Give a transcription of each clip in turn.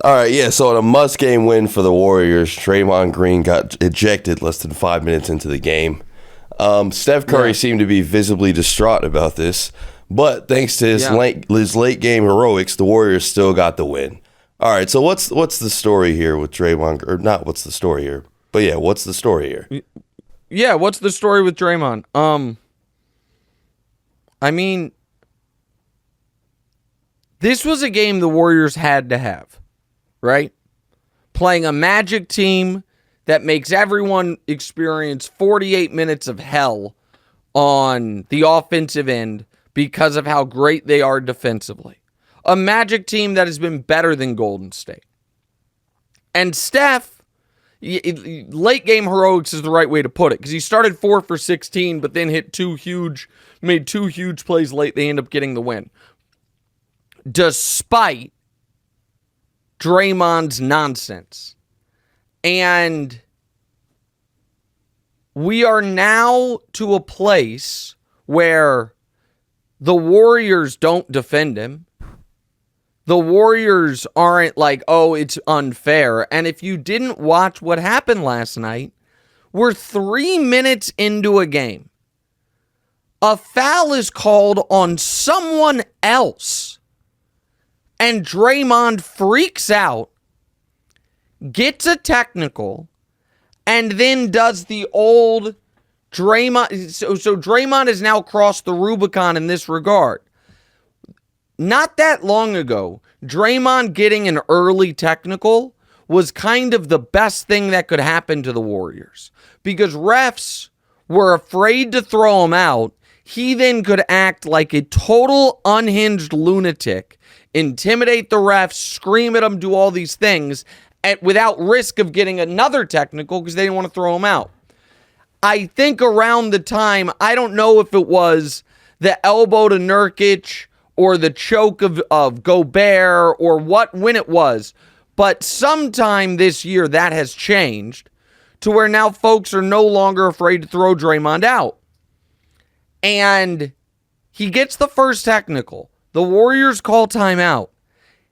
All right, yeah. So in a must-game win for the Warriors, Draymond Green got ejected less than 5 minutes into the game. Steph Curry seemed to be visibly distraught about this, but thanks to his late game heroics, the Warriors still got the win. All right, so what's the story here with Draymond? Or not? What's the story here? But yeah, what's the story here? Yeah, what's the story with Draymond? I mean, this was a game the Warriors had to have, right? Playing a Magic team that makes everyone experience 48 minutes of hell on the offensive end because of how great they are defensively. A Magic team that has been better than Golden State. And Steph, late game heroics is the right way to put it, because he started 4 for 16, but then made two huge plays late. They end up getting the win. Despite Draymond's nonsense. And we are now to a place where the Warriors don't defend him. The Warriors aren't like, oh, it's unfair. And if you didn't watch what happened last night, we're 3 minutes into a game. A foul is called on someone else. And Draymond freaks out, gets a technical, and then does the old Draymond. So Draymond has now crossed the Rubicon in this regard. Not that long ago, Draymond getting an early technical was kind of the best thing that could happen to the Warriors, because refs were afraid to throw him out. He then could act like a total unhinged lunatic, intimidate the refs, scream at them, do all these things without risk of getting another technical because they didn't want to throw him out. I think around the time, I don't know if it was the elbow to Nurkic or the choke of Gobert or when it was, but sometime this year that has changed to where now folks are no longer afraid to throw Draymond out. And he gets the first technical. The Warriors call timeout.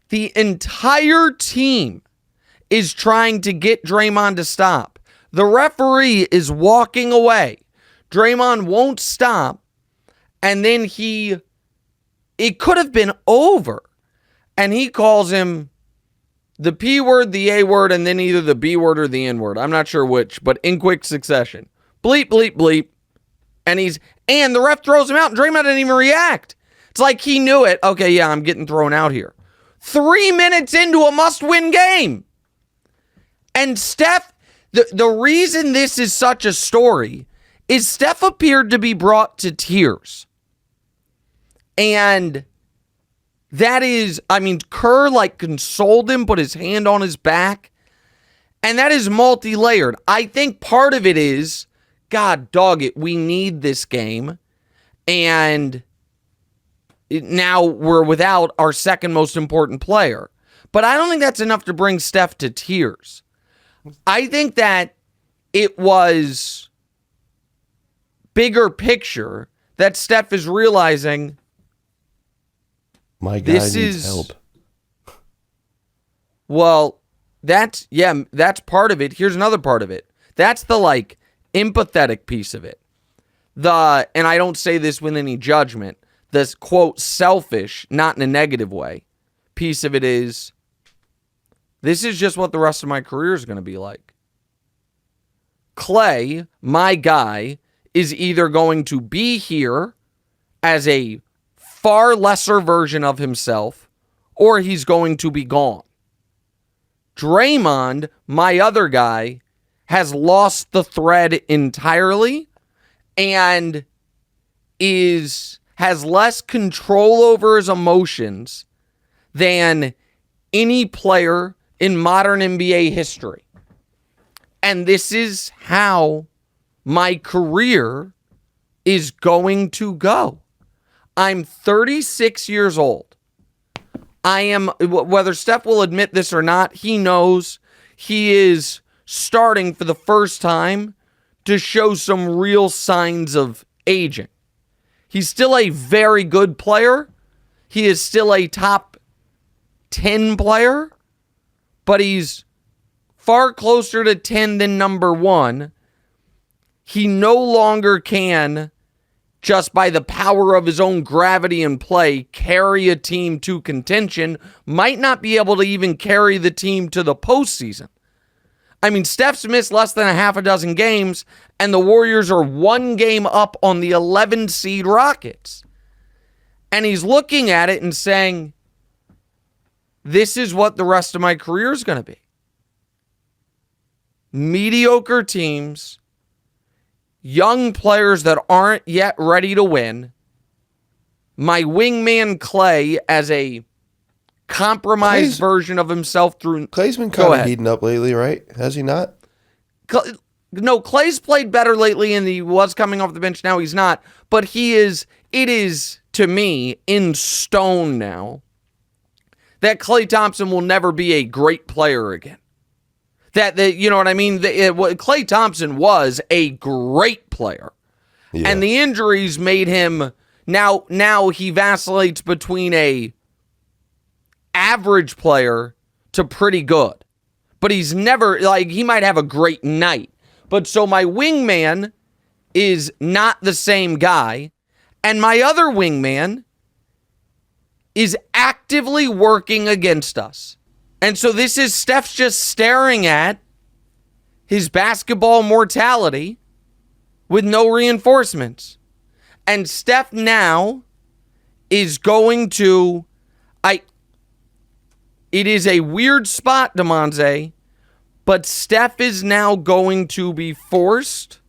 The entire team is trying to get Draymond to stop. The referee is walking away. Draymond won't stop. And then it could have been over. And he calls him the P word, the A word, and then either the B word or the N word. I'm not sure which, but in quick succession. Bleep, bleep, bleep. And the ref throws him out, and Draymond didn't even react. It's like he knew it. Okay, yeah, I'm getting thrown out here. 3 minutes into a must-win game. And Steph, the reason this is such a story is Steph appeared to be brought to tears. And that is, Kerr consoled him, put his hand on his back. And that is multi-layered. I think part of it is, God dog it, we need this game. And now we're without our second most important player. But I don't think that's enough to bring Steph to tears. I think that it was bigger picture that Steph is realizing my guy needs help. Well, that's part of it. Here's another part of it. That's the empathetic piece of it. And I don't say this with any judgment, this quote selfish, not in a negative way, piece of it is, this is just what the rest of my career is going to be like. Clay, my guy, is either going to be here as a far lesser version of himself, or he's going to be gone. Draymond, my other guy, has lost the thread entirely and has less control over his emotions than any player in modern NBA history. And this is how my career is going to go. I'm 36 years old. I am, whether Steph will admit this or not, he knows he is starting for the first time to show some real signs of aging. He's still a very good player. He is still a top 10 player. but he's far closer to 10 than number 1. He no longer can, just by the power of his own gravity and play, carry a team to contention, might not be able to even carry the team to the postseason. I mean, Steph's missed less than a half a dozen games, and the Warriors are 1 game up on the 11 seed Rockets. And he's looking at it and saying, this is what the rest of my career is going to be. Mediocre teams, young players that aren't yet ready to win, my wingman Clay as a compromised version of himself through... Clay's been kind of heating up lately, right? Has he not? No, Clay's played better lately, and he was coming off the bench. Now he's not. But it is, to me, in stone now that Klay Thompson will never be a great player again. You know what I mean? Klay Thompson was a great player. Yeah. And the injuries made him... Now he vacillates between a average player to pretty good. But he's never... he might have a great night. But so my wingman is not the same guy. And my other wingman is actively working against us. And so this is Steph's just staring at his basketball mortality with no reinforcements. And Steph now is going to... It is a weird spot, DeMonze, but Steph is now going to be forced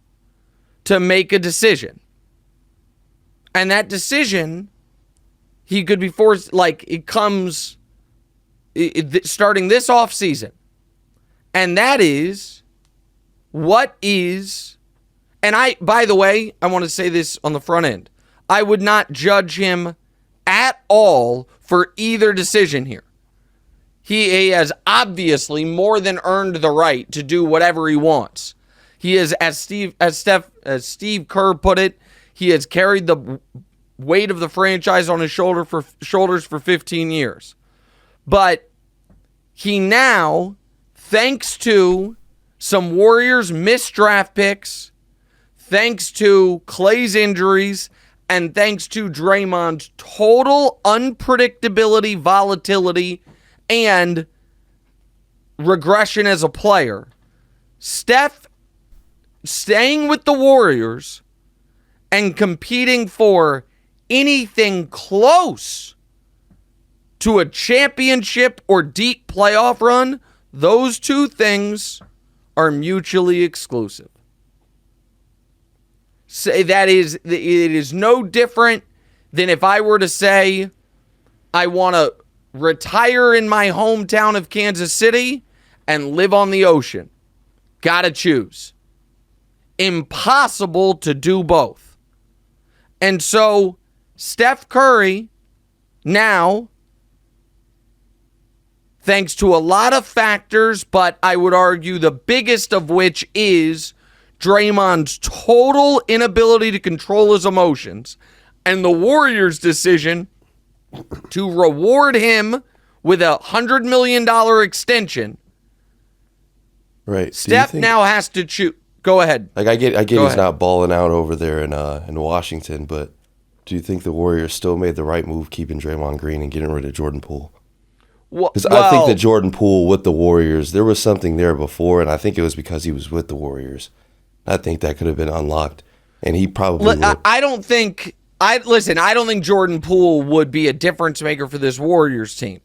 to make a decision. And that decision, he could be forced, it comes starting this offseason. And that is, and by the way, I want to say this on the front end. I would not judge him at all for either decision here. He has obviously more than earned the right to do whatever he wants. He is, as Steve Kerr put it, he has carried the weight of the franchise on his shoulders for 15 years. But he now, thanks to some Warriors missed draft picks, thanks to Clay's injuries, and thanks to Draymond's total unpredictability, volatility, and regression as a player, Steph staying with the Warriors and competing for anything close to a championship or deep playoff run, those two things are mutually exclusive. Say that it is no different than if I were to say I want to retire in my hometown of Kansas City and live on the ocean. Gotta choose. Impossible to do both. And so Steph Curry now, thanks to a lot of factors, but I would argue the biggest of which is Draymond's total inability to control his emotions and the Warriors' decision to reward him with $100 million extension. Right. Steph now has to choose. Go ahead. I get he's not balling out over there in Washington, but do you think the Warriors still made the right move keeping Draymond Green and getting rid of Jordan Poole? Because I think that Jordan Poole with the Warriors, there was something there before, and I think it was because he was with the Warriors. I think that could have been unlocked, and he probably would. I don't think Jordan Poole would be a difference maker for this Warriors team.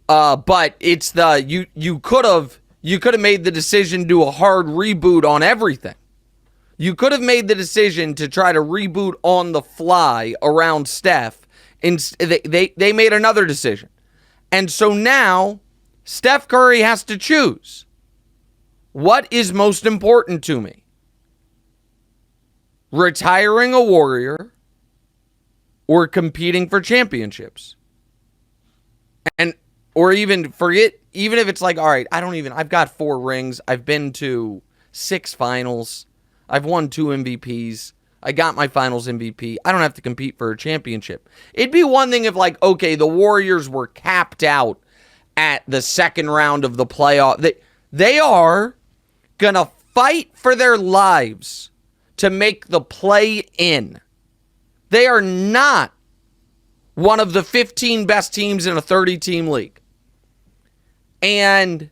But it's you could have made the decision to do a hard reboot on everything. You could have made the decision to try to reboot on the fly around Steph, and they made another decision. And so now Steph Curry has to choose. What is most important to me? Retiring a Warrior or competing for championships? Or even forget, even if it's like, all right, I've got 4 rings. I've been to 6 finals. I've won 2 MVPs. I got my finals MVP. I don't have to compete for a championship. It'd be one thing if, the Warriors were capped out at the second round of the playoff. They are going to fight for their lives to make the play-in. They are not one of the 15 best teams in a 30-team league. And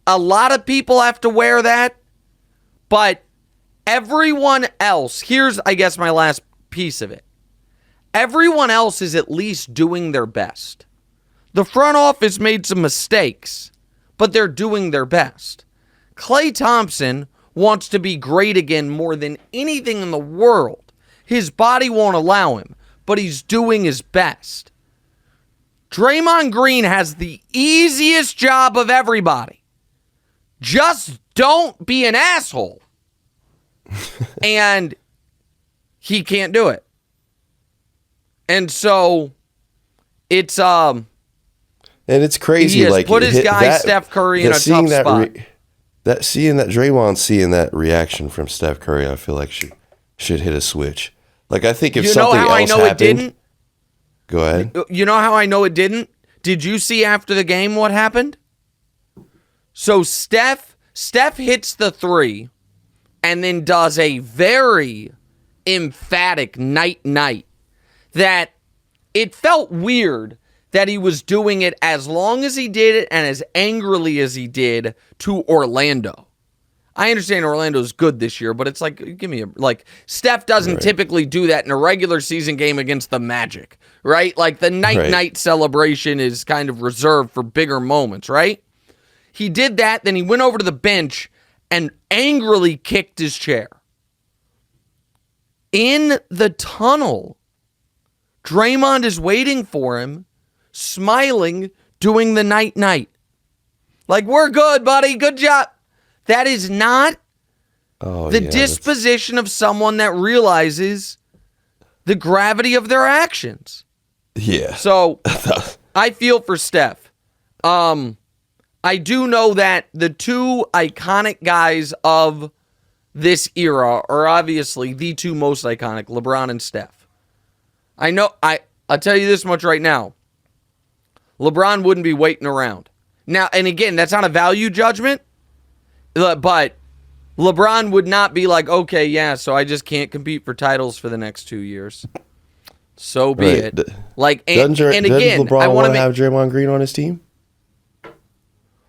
a lot of people have to wear that, but everyone else, here's, I guess, my last piece of it. Everyone else is at least doing their best. The front office made some mistakes, but they're doing their best. Klay Thompson wants to be great again more than anything in the world. His body won't allow him, but he's doing his best. Draymond Green has the easiest job of everybody. Just don't be an asshole. And he can't do it. And so it's and it's crazy. He has like put his guy Steph Curry in a tough spot. Seeing that reaction from Steph Curry, I feel like should hit a switch. Like, I think if something else happened, it didn't? Go ahead. You know how I know it didn't? Did you see after the game what happened? So Steph hits the three and then does a very emphatic night that it felt weird that he was doing it as long as he did it and as angrily as he did to Orlando. I understand Orlando's good this year, but it's like, give me Steph doesn't typically do that in a regular season game against the Magic, right? Like the night celebration is kind of reserved for bigger moments, right? He did that, then he went over to the bench and angrily kicked his chair. In the tunnel, Draymond is waiting for him, smiling, doing the night. Like, we're good, buddy. Good job. That is not the disposition of someone that realizes the gravity of their actions. Yeah. So, I feel for Steph. I do know that the two iconic guys of this era are obviously the two most iconic, LeBron and Steph. I'll tell you this much right now. LeBron wouldn't be waiting around. Now, and again, that's not a value judgment, but LeBron would not be like, okay, yeah, so I just can't compete for titles for the next 2 years. So be it. Like, and again, LeBron want to have Draymond Green on his team?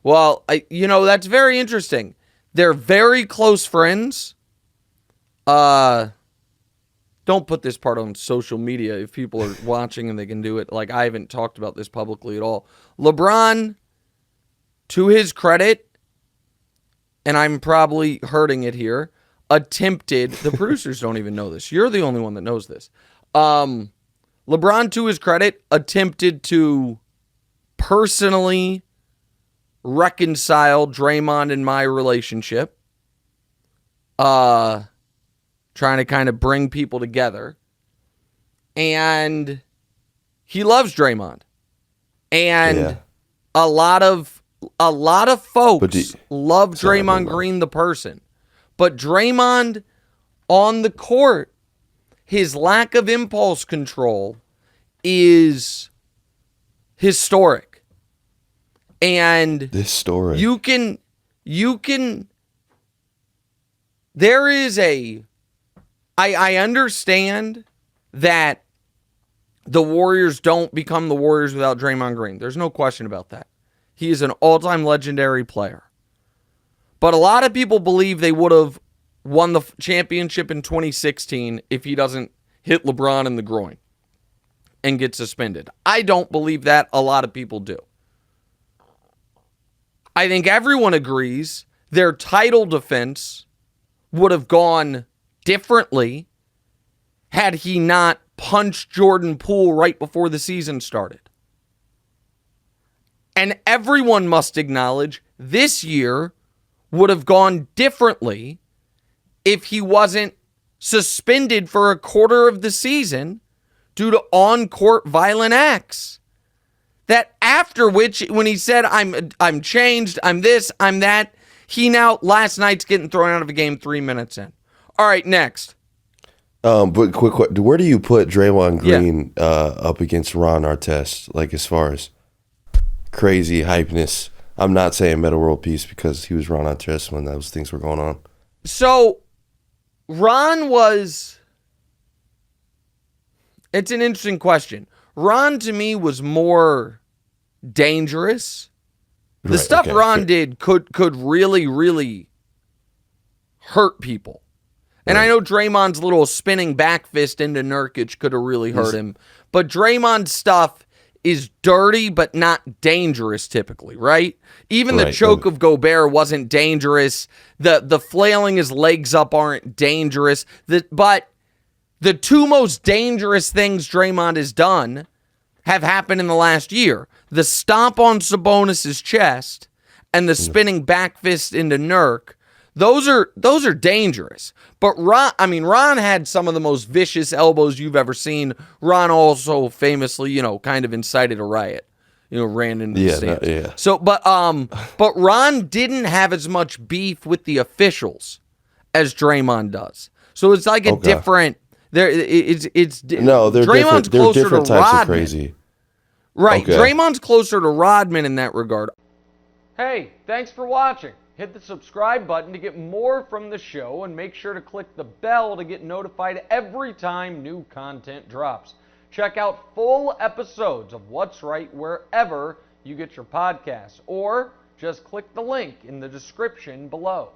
Well, that's very interesting. They're very close friends. Don't put this part on social media if people are watching and they can do it. Like, I haven't talked about this publicly at all. LeBron, to his credit, and I'm probably hurting it here, attempted, the producers don't even know this. You're the only one that knows this. LeBron, to his credit, attempted to personally reconcile Draymond and my relationship. Trying to kind of bring people together. And he loves Draymond. And a lot of folks love Draymond Green the person. But Draymond on the court, his lack of impulse control is historic. And historic. You can there is I understand that the Warriors don't become the Warriors without Draymond Green. There's no question about that. He is an all-time legendary player. But a lot of people believe they would have won the championship in 2016 if he doesn't hit LeBron in the groin and get suspended. I don't believe that. A lot of people do. I think everyone agrees their title defense would have gone differently had he not punched Jordan Poole right before the season started. And everyone must acknowledge this year would have gone differently if he wasn't suspended for a quarter of the season due to on-court violent acts. That after which, when he said, I'm changed, I'm this, I'm that, he now, last night's getting thrown out of a game 3 minutes in. All right, next. But quick, where do you put Draymond Green up against Ron Artest? Like, as far as crazy hypeness. I'm not saying Meta World Peace because he was Ron Artest when those things were going on. So, Ron was... It's an interesting question. Ron, to me, was more dangerous. The stuff Ron did could really, really hurt people. And I know Draymond's little spinning back fist into Nurkic could have really hurt him. But Draymond's stuff is dirty but not dangerous typically, right? Even the choke of Gobert wasn't dangerous. The flailing his legs up aren't dangerous. But the two most dangerous things Draymond has done have happened in the last year. The stomp on Sabonis' chest and the spinning back fist into Nurk. Those are dangerous. But Ron had some of the most vicious elbows you've ever seen. Ron also famously, kind of incited a riot. Ran into the stands. So, but Ron didn't have as much beef with the officials as Draymond does. So it's like a different. Draymond's They're closer different to types Rodman. of crazy. Right, Draymond's closer to Rodman in that regard. Hey, thanks for watching. Hit the subscribe button to get more from the show, and make sure to click the bell to get notified every time new content drops. Check out full episodes of What's Right wherever you get your podcasts, or just click the link in the description below.